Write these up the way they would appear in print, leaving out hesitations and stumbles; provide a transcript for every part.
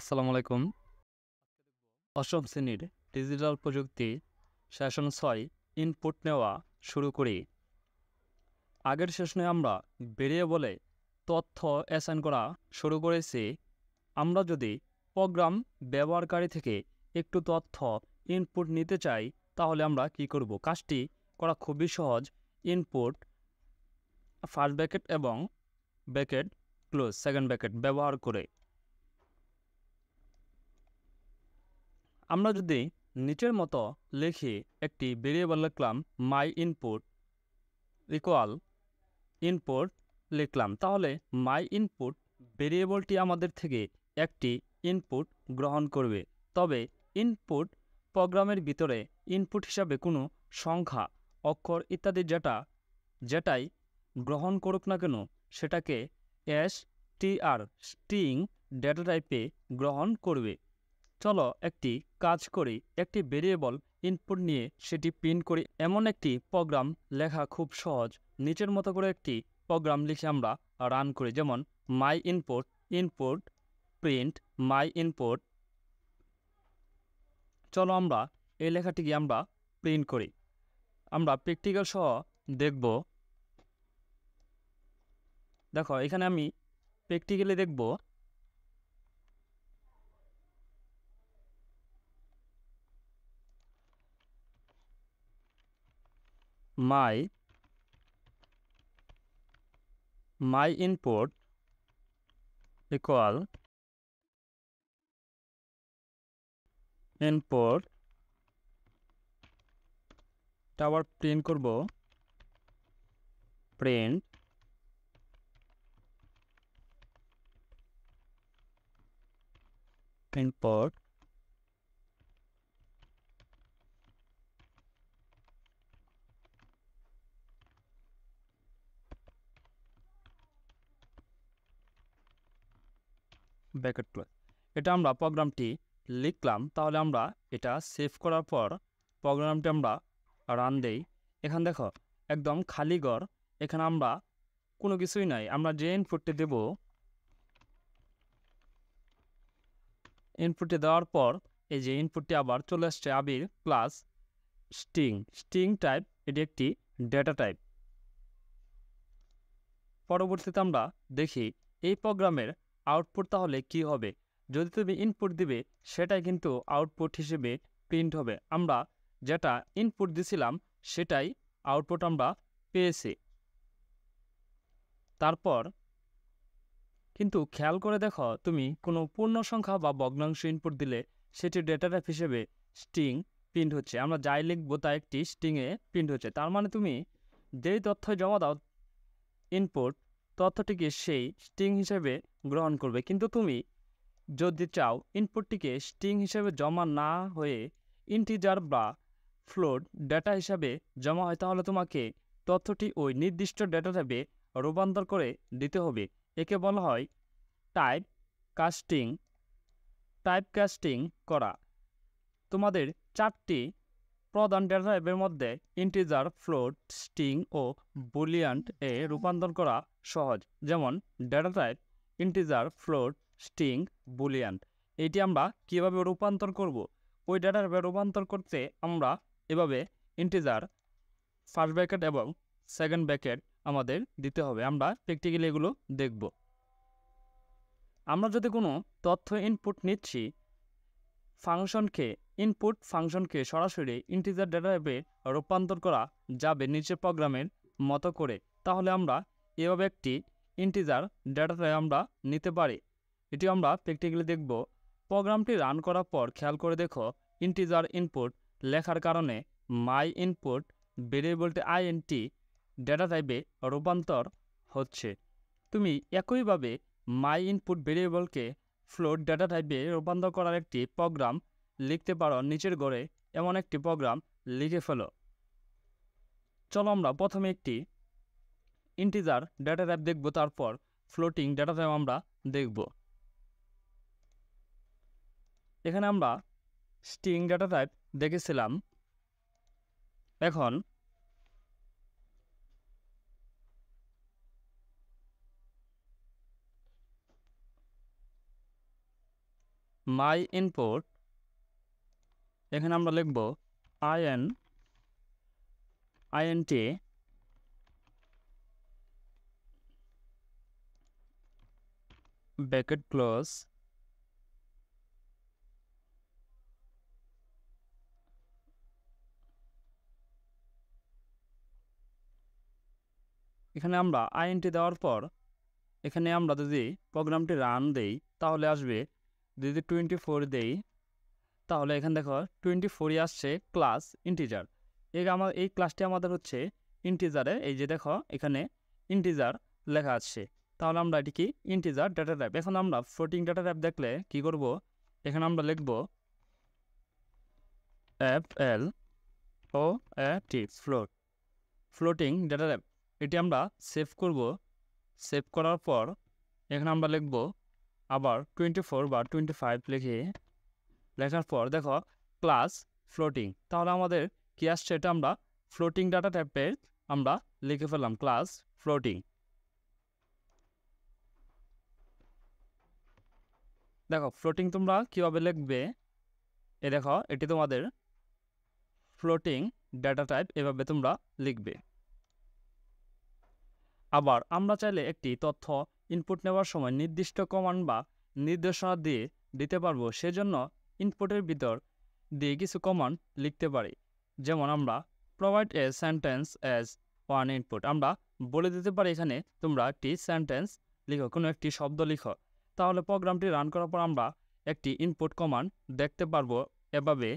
আসসালামু আলাইকুম। অষ্টম শ্রেণীর ডিজিটাল প্রযুক্তি সেশন ৬ ইনপুট নেওয়া শুরু করি। আগের সেশনে আমরা ভেরিয়েবলে তথ্য অ্যাসাইন করা শুরু করেছি। আমরা যদি প্রোগ্রাম ব্যবহারকারী থেকে একটু তথ্য ইনপুট নিতে চাই তাহলে আমরা কি করব? কাজটি করা খুবই সহজ। ইনপুট ফার্স্ট ব্র্যাকেট এবং ব্র্যাকেট ক্লোজ সেকেন্ড ব্র্যাকেট ব্যবহার করে আমরা যদি নিচের মতো লিখি, একটি ভেরিয়েবল লিখলাম মাই ইনপুট ইকুয়াল ইনপুট লিখলাম, তাহলে মাই ইনপুট ভেরিয়েবলটি আমাদের থেকে একটি ইনপুট গ্রহণ করবে। তবে ইনপুট প্রোগ্রামের ভিতরে ইনপুট হিসাবে কোনো সংখ্যা, অক্ষর ইত্যাদি যেটাই গ্রহণ করুক না কেন সেটাকে স্ট্রিং ডেটা টাইপে গ্রহণ করবে। চলো একটি কাজ করি, একটি ভেরিয়েবল ইনপুট নিয়ে সেটি প্রিন্ট করি। এমন একটি প্রোগ্রাম লেখা খুব সহজ। নিচের মতো করে একটি প্রোগ্রাম লিখে আমরা রান করি, যেমন মাই ইনপুট ইনপুট প্রিন্ট মাই ইনপুট। চলো আমরা এই লেখাটিকে আমরা প্রিন্ট করি। আমরা প্র্যাকটিক্যাল সহ দেখব। দেখো এখানে আমি প্র্যাকটিক্যালি দেখব। মাই ইনপুট ইকুয়াল ইনপুট, আবার প্রিন্ট করব প্রিন্ট ইনপুট ব্র্যাকেট ক্লোজ। এটা আমরা প্রোগ্রামটি লিখলাম। তাহলে আমরা এটা সেভ করার পর প্রোগ্রামটি আমরা রান দেই। এখানে দেখো একদম খালি ঘর, এখানে আমরা কোনো কিছুই নাই। আমরা যে ইনপুটটি দেব, ইনপুটটি দেওয়ার পর এই যে ইনপুটটি আবার চলে আসছে আবির প্লাস স্ট্রিং টাইপ, এটি একটি ডেটা টাইপ। পরবর্তীতে আমরা দেখি এই প্রোগ্রামের আউটপুট তাহলে কি হবে। যদি তুমি ইনপুট দিবে সেটাই কিন্তু আউটপুট হিসেবে প্রিন্ট হবে। আমরা যেটা ইনপুট দিছিলাম সেটাই আউটপুট আমরা পেয়েছি। তারপর কিন্তু খেয়াল করে দেখো, তুমি কোনো পূর্ণ সংখ্যা বা ভগ্নাংশ ইনপুট দিলে সেটি ডেটা টাইপ হিসেবে স্ট্রিং প্রিন্ট হচ্ছে। আমরা যাই লিখবো তা একটি স্ট্রিংয়ে প্রিন্ট হচ্ছে। তার মানে তুমি যেই তথ্য জমা দাও ইনপুট, তথ্যটিকে সেই স্ট্রিং হিসেবে গ্রহণ করবে। কিন্তু তুমি যদি চাও ইনপুটটিকে স্ট্রিং হিসেবে জমা না হয়ে ইন্টিজার বা ফ্লোট ডেটা হিসাবে জমা হয়, তাহলে তোমাকে তথ্যটি ওই নির্দিষ্ট ডেটা টাইপে রূপান্তর করে দিতে হবে। একে বলা হয় টাইপ কাস্টিং করা। তোমাদের চারটি প্রধান ডেটা টাইপের মধ্যে ইন্টিজার, ফ্লোট, স্ট্রিং ও বুলিয়ান এ রূপান্তর করা সহজ। যেমন data type integer, float, string, Boolean. এটি আমরা কিভাবে রূপান্তর করব? ওই ডেটা টাইপে রূপান্তর করতে আমরা এভাবে ইন্টিজার ফার্স্ট ব্র্যাকেট এবং সেকেন্ড ব্র্যাকেট আমাদের দিতে হবে। আমরা প্র্যাকটিক্যালি এগুলো দেখব। আমরা যদি কোনো তথ্য ইনপুট নিচ্ছি, ইনপুট ফাংশনকে সরাসরি ইন্টিজার ডেটা টাইপে রূপান্তর করা যাবে নিচের প্রোগ্রামের মতো করে। তাহলে আমরা এভাবে একটি ইন্টিজার ডেটা টাইপ আমরা নিতে পারি। এটি আমরা প্র্যাকটিক্যালি দেখব। প্রোগ্রামটি রান করার পর খেয়াল করে দেখো, ইন্টিজার ইনপুট লেখার কারণে মাই ইনপুট ভেরিয়েবলটি আইএনটি ডেটা টাইপে রূপান্তর হচ্ছে। তুমি একইভাবে মাই ইনপুট ভেরিয়েবলকে ফ্লোট ডেটা টাইপে রূপান্তর করার একটি প্রোগ্রাম লিখতে পারো। নিচের ঘরে এমন একটি প্রোগ্রাম লিখে ফেলো। চলো আমরা প্রথমে একটি ইন্টিজার ডেটা টাইপ দেখব, তারপর ফ্লোটিং ডেটা টাইপ আমরা দেখব। এখানে আমরা স্ট্রিং ডেটা টাইপ দেখেছিলাম। এখন মাই ইনপুট, এখানে আমরা লিখব int ব্র্যাকেট ক্লোজ, এখানে আমরা int দেওয়ার পর এখানে আমরা যদি প্রোগ্রামটি রান দেই তাহলে আসবে, যদি 24 দেই তাহলে এখানে দেখো 24ই আসছে ক্লাস ইন্টিজার। এই ক্লাসটি আমাদের হচ্ছে ইন্টিজারে, এই যে দেখো এখানে ইন্টিজার লেখা আছে, তাহলে আমরা এটি কি ইন্টিজার ডেটা টাইপ। এখন আমরা ফ্লোটিং ডেটা টাইপ দেখলে কি করব, এখানে আমরা লিখব FLOAT ফ্লোটিং ডেটা টাইপ। এটি আমরা সেভ করব, সেভ করার পর এখানে আমরা লিখব আবার 24 বা 25 লেখার পর দেখো ক্লাস ফ্লোটিং, তাহলে আমাদের কি আসছে, এটা আমরা ফ্লোটিং ডাটা টাইপের আমরা লিখে ফেললাম ক্লাস ফ্লোটিং। দেখো ফ্লোটিং তোমরা কিভাবে লিখবে, দেখো এটি তোমাদের ফ্লোটিং ডাটা টাইপ, এভাবে তোমরা লিখবে। আবার আমরা চাইলে একটি তথ্য ইনপুট নেওয়ার সময় নির্দিষ্ট কমান্ড বা নির্দেশনা দিতে পারবো, সেজন্য ইনপুটের ভিতর দিয়ে কিছু কমান্ড লিখতে পারি। যেমন আমরা provide a sentence as one input, আমরা বলে দিতে পারি এখানে তোমরা একটি সেন্টেন্স লিখো, কোনো একটি শব্দ লিখো, তাহলে প্রোগ্রামটি রান করার পর আমরা একটি ইনপুট কমান্ড দেখতে পারবো। এভাবে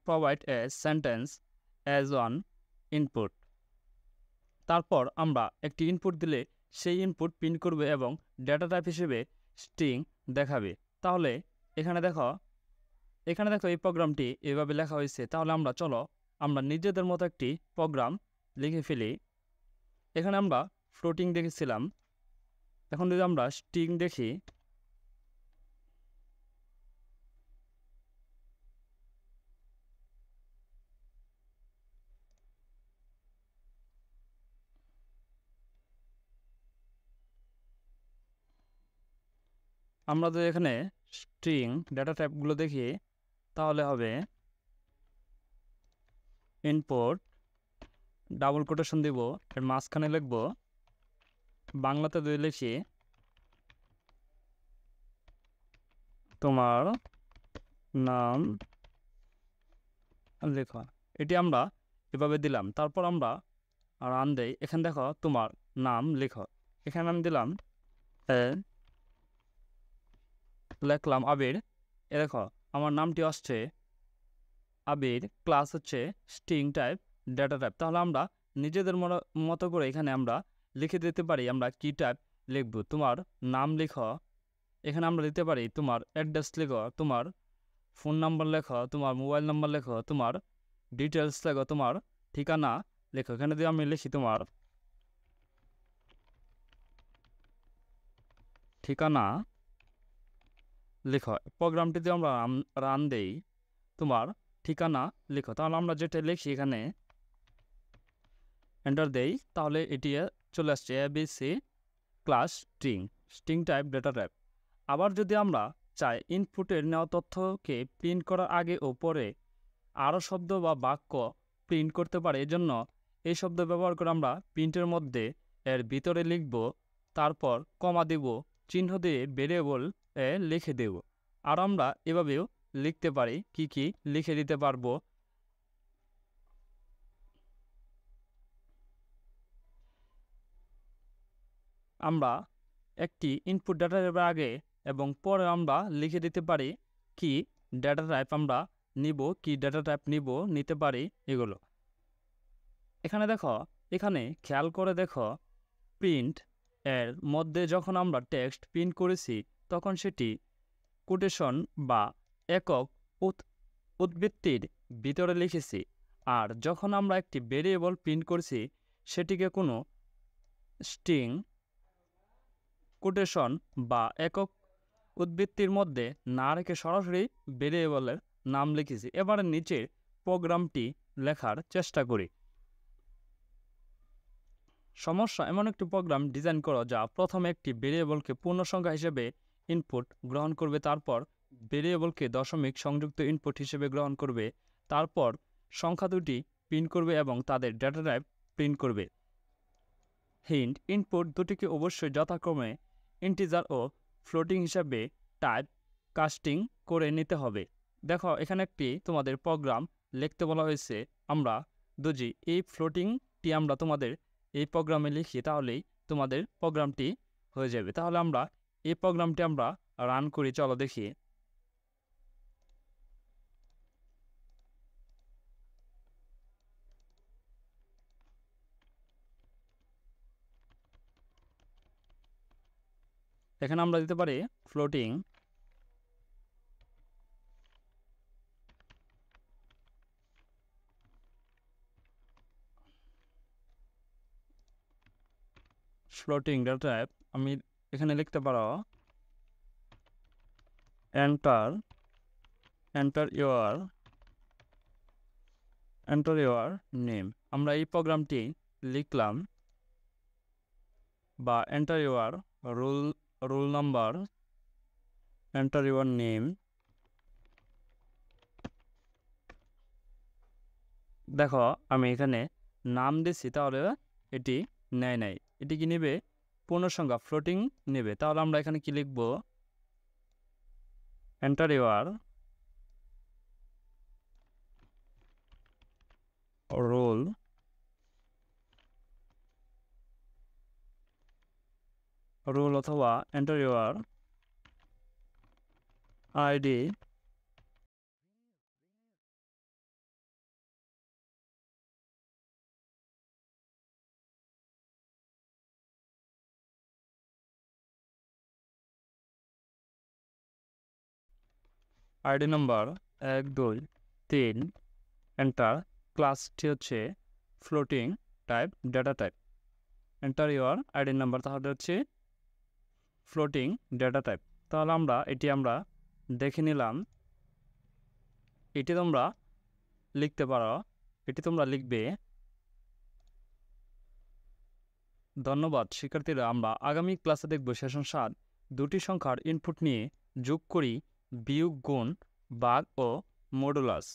provide a sentence as one input, তারপর আমরা একটি ইনপুট দিলে সেই ইনপুট প্রিন্ট করবে এবং ডেটা টাইপ হিসেবে স্ট্রিং দেখাবে। তাহলে এখানে দেখো এই প্রোগ্রামটি এভাবে লেখা হয়েছে। তাহলে আমরা নিজেদের মতো একটি প্রোগ্রাম লিখে ফেলি। এখানে আমরা ফ্লোটিং দেখেছিলাম, এখন যদি আমরা স্ট্রিং দেখি, আমরা যদি এখানে স্ট্রিং ডেটা টাইপগুলো দেখি তাহলে হবে ইনপুট, ডাবল কোটেশন দিব, এর মাঝখানে লিখব বাংলাতে যদি লিখি তোমার নাম লেখা, এটি আমরা এভাবে দিলাম। তারপর আমরা রান দেই, এখানে দেখো তোমার নাম লেখো, এখানে আমি দিলাম লিখলাম আবির, দেখো আমার নামটি আসছে আবির, ক্লাস হচ্ছে স্ট্রিং টাইপ ডেটা টাইপ। তাহলে আমরা নিজেদের মতো করে এখানে আমরা লিখে দিতে পারি আমরা কি টাইপ লিখব। তোমার নাম লিখো, এখানে আমরা দিতে পারি তোমার অ্যাড্রেস লেখো, তোমার ফোন নাম্বার লেখো, তোমার মোবাইল নাম্বার লেখো, তোমার ডিটেলস লেখো, তোমার ঠিকানা লেখো। এখানে যদি আমি লিখি তোমার ঠিকানা লিখো, প্রোগ্রামটিতে আমরা রান দেই তোমার ঠিকানা লিখো, তাহলে আমরা যেটা লিখি এখানে এন্টার দেই, তাহলে এটি চলে আসছে ABC class string type data type. আবার যদি আমরা চাই ইনপুটের নেওয়া তথ্যকে প্রিন্ট করার আগে ও পরে আরও শব্দ বা বাক্য প্রিন্ট করতে পারে, এজন্য এই শব্দ ব্যবহার করে আমরা প্রিন্টের মধ্যে এর ভিতরে লিখব, তারপর কমা দেব, চিহ্ন দিয়ে ভেরিয়েবল লিখে দেব। আর আমরা এভাবেও লিখতে পারি, কি লিখে দিতে পারবো। আমরা একটি ইনপুট ডেটা টাইপের আগে এবং পরে আমরা লিখে দিতে পারি কি ডেটা টাইপ আমরা নিব, কি ডেটা টাইপ নিতে পারি এগুলো। এখানে দেখো, এখানে খেয়াল করে দেখো, প্রিন্ট এর মধ্যে যখন আমরা টেক্সট প্রিন্ট করেছি তখন সেটি কোটেশন বা একক উদ্ধৃতির ভিতরে লিখেছি, আর যখন আমরা একটি ভেরিয়েবল প্রিন্ট করছি সেটিকে কোনো স্ট্রিং কোটেশন বা একক উদ্ধৃতির মধ্যে না রেখে সরাসরি ভেরিয়েবলের নাম লিখেছি। এবারে নিচের প্রোগ্রামটি লেখার চেষ্টা করি। সমস্যা, এমন একটি প্রোগ্রাম ডিজাইন করো যা প্রথমে একটি ভেরিয়েবলকে পূর্ণসংখ্যা হিসেবে ইনপুট গ্রহণ করবে, তারপর ভেরিয়েবলকে দশমিক সংযুক্ত ইনপুট হিসেবে গ্রহণ করবে, তারপর সংখ্যা দুটি প্রিন্ট করবে এবং তাদের ডেটা টাইপ প্রিন্ট করবে। হিন্ট, ইনপুট দুটিকে অবশ্যই যথাক্রমে ইন্টিজার ও ফ্লোটিং হিসাবে টাইপ কাস্টিং করে নিতে হবে। দেখো এখানে একটি তোমাদের প্রোগ্রাম লিখতে বলা হয়েছে। আমরা যদি এই ফ্লোটিংটি আমরা তোমাদের এই প্রোগ্রামে লিখি তাহলেই তোমাদের প্রোগ্রামটি হয়ে যাবে। তাহলে আমরা এই প্রোগ্রামটি আমরা রান করি, চলো দেখি। এখানে আমরা দিতে পারি ফ্লোটিং ডেটা টাইপ। আমি এখানে লিখতে পারো এন্টার ইউর নেম। আমরা এই প্রোগ্রামটি লিখলাম, বা enter your roll number, enter your name. দেখো আমি এখানে নাম দিচ্ছি, তাহলে এটি নেয় নাই। এটি কি নেবে? পূর্ণসংখ্যা ফ্লোটিং নেবে। তাহলে আমরা এখানে কি লিখব? এন্টার ইউর রোল অথবা enter your ID number 1 2 3 enter. ক্লাসটি হচ্ছে floating type data type. Enter your ID number, তাহলে হচ্ছে ফ্লোটিং ডেটা টাইপ। তাহলে আমরা দেখে নিলাম। এটি তোমরা লিখতে পারো, এটি তোমরা লিখবে। ধন্যবাদ শিক্ষার্থীরা। আমরা আগামী ক্লাসে দেখব সেশন 7 দুটি সংখ্যার ইনপুট নিয়ে যোগ করি, বিয়োগ, গুণ, ভাগ ও মডুলাস।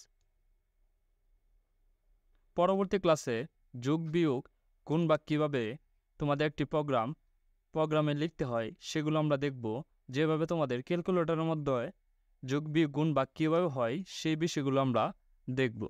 পরবর্তী ক্লাসে যোগ, বিয়োগ, গুণ, ভাগ কীভাবে তোমাদের একটি প্রোগ্রামে লিখতে হয় সেগুলো আমরা দেখব। যেভাবে তোমাদের ক্যালকুলেটরের মধ্যে যোগ, বিয়োগ, গুণ, ভাগ কীভাবে হয় সেই বিষয়গুলো আমরা দেখব।